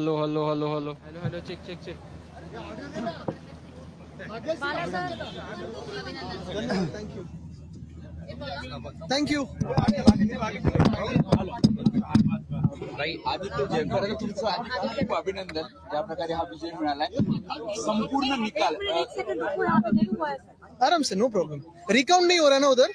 Hello hello hello hello hello hello check check check thank you. Aditya Jaykar तुमचं खूप अभिनंदन. ज्या प्रकारे हा विजय मिळालाय संपूर्ण निकाल. आराम से, नो प्रॉब्लम. रिकाउंट नहीं हो रहा ना उधर.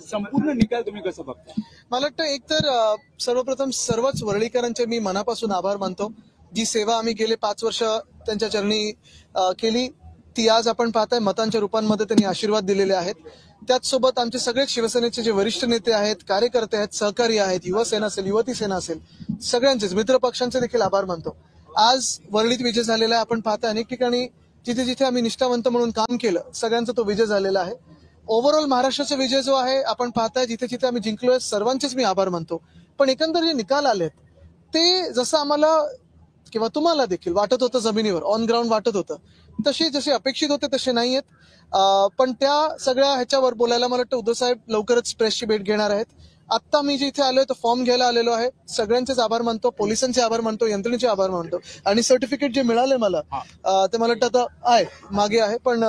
संपूर्ण निकाल तुम्ही कसं बघता? मला वाटतं एक तर सर्वप्रथम सर्वच वरळीकरांचे मी मनापासून आभार मानतो. जी सेवा आम्ही गेले 5 वर्ष त्यांच्या चरणी केली ती आज आपण पाहताय मतांच्या रूपांमध्ये त्यांनी आशीर्वाद दिलेले आहेत. त्याचसोबत आमचे सगळे शिवसेनेचे जे वरिष्ठ नेते आहेत, कार्यकर्ते आहेत, सहकारी आहेत, युवा सेना असेल, युवती सेना असेल, सगळ्यांचेच मित्र पक्षांचे देखील आभार मानतो. आज वरळीत विजय झालेला आहे. आपण पाहताय अनेक ठिकाणी जिथे जिथे आम्ही निष्ठावंत म्हणून काम केलं सगळ्यांचा तो विजय झालेला आहे. ओव्हरऑल महाराष्ट्राचा विजय जो आहे आपण पाहताय जिथे जिथे आम्ही जिंकलोय सर्वांचेच मी आभार मानतो. पण एकंदर जे निकाल आलेत ते जसं आम्हाला किंवा तुम्हाला देखील वाटत होतं जमिनीवर ऑन ग्राउंड वाटत होतं तसे जसे अपेक्षित होते तसे नाहीयेत. पण त्या सगळ्या ह्याच्यावर बोलायला मला वाटतं उद्धव साहेब लवकरच प्रेसची भेट घेणार आहेत. आत्ता मी जे इथे आलोय तो फॉर्म घ्यायला आलेलो आहे. सगळ्यांचेच आभार मानतो, पोलिसांचे आभार मानतो, यंत्रणेचे आभार मानतो आणि सर्टिफिकेट जे मिळाले मला ते मला वाटतं आता आहे मागे आहे. पण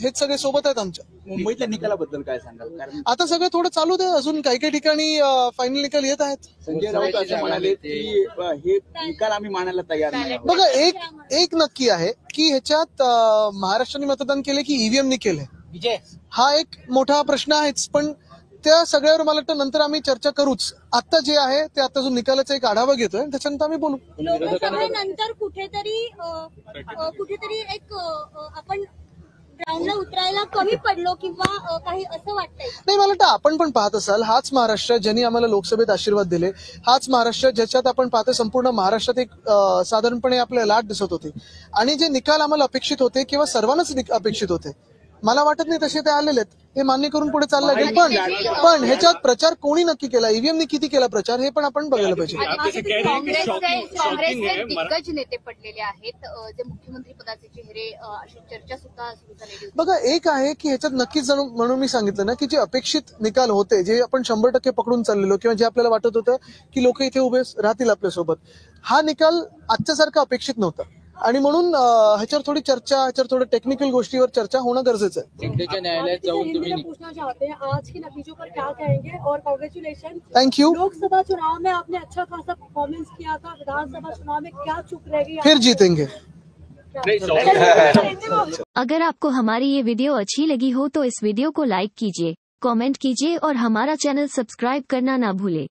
हेच सगळे सोबत आहेत आमच्या. मुंबईतल्या निकालाबद्दल काय सांगाल? कारण आता सगळं थोडं चालू आहे. अजून काही काही ठिकाणी फायनल निकाल येत आहेत. संजय राऊत असं म्हणाले की हे निकाल आम्ही मानायला तयार नाही. बघा एक नक्की आहे की ह्याच्यात महाराष्ट्राने मतदान केले की ईव्हीएमनी केले हा एक मोठा प्रश्न आहेच. पण त्या सगळ्यावर मला वाटतं नंतर आम्ही चर्चा करूच. आता जे आहे ते आता जो निकालाचा एक आढावा घेतोय त्याच्यानंतर आम्ही बोलू. लोकसभेनंतर कुठेतरी एक आपण ग्राउंडला उतरायला कमी पडलो किंवा काही असं वाटतंय? नाही, मला वाटतं आपण पण पाहत असाल हाच महाराष्ट्र ज्यांनी आम्हाला लोकसभेत आशीर्वाद दिले, हाच महाराष्ट्र ज्याच्यात आपण पाहतो संपूर्ण महाराष्ट्रात एक साधारणपणे आपल्याला लाट दिसत होती आणि जे निकाल आम्हाला अपेक्षित होते किंवा सर्वांनाच अपेक्षित होते मला वाटत नाही तसे ते आलेले आहेत. हे मान्य करून पुढे चाललं लागेल. पण ह्याच्यात प्रचार कोणी नक्की केला, ईव्हीएमने किती केला प्रचार हे पण आपण बघायला पाहिजे. काँग्रेसचे दिग्गज नेते पडलेले आहेत जे मुख्यमंत्री पदाचे चेहरे अशी चर्चा सुद्धा सुरू झालेली होती. बघा एक आहे की ह्याच्यात नक्कीच जणू म्हणून मी सांगितलं ना की जे अपेक्षित निकाल होते जे आपण 100% पकडून चाललेलो किंवा जे आपल्याला वाटत होतं की लोक इथे उभे राहतील आपल्यासोबत, हा निकाल आजच्यासारखा अपेक्षित नव्हता आणि म्हणून ह्याच्यावर थोडी चर्चा, ह्याच्यावर थोडं टेक्निकल गोष्टीवर चर्चा होणं गरजेचं आहे. न्यायालयात जाऊन तुम्ही पूछना चाहते हैं आज के नतीजों पर क्या कहेंगे और कांग्रेचुलेशन. Thank you. लोकसभा चुनाव में आपने अच्छा खासा परफॉर्मेंस किया था, विधानसभा चुनाव में क्या चूक रह गई? फिर जीतेंगे. अगर आपको हमारी ये वीडियो अच्छी लगी हो तो इस वीडियो को लाइक कीजिए, कमेंट कीजिए और हमारा चैनल सब्सक्राइब करना ना भूले.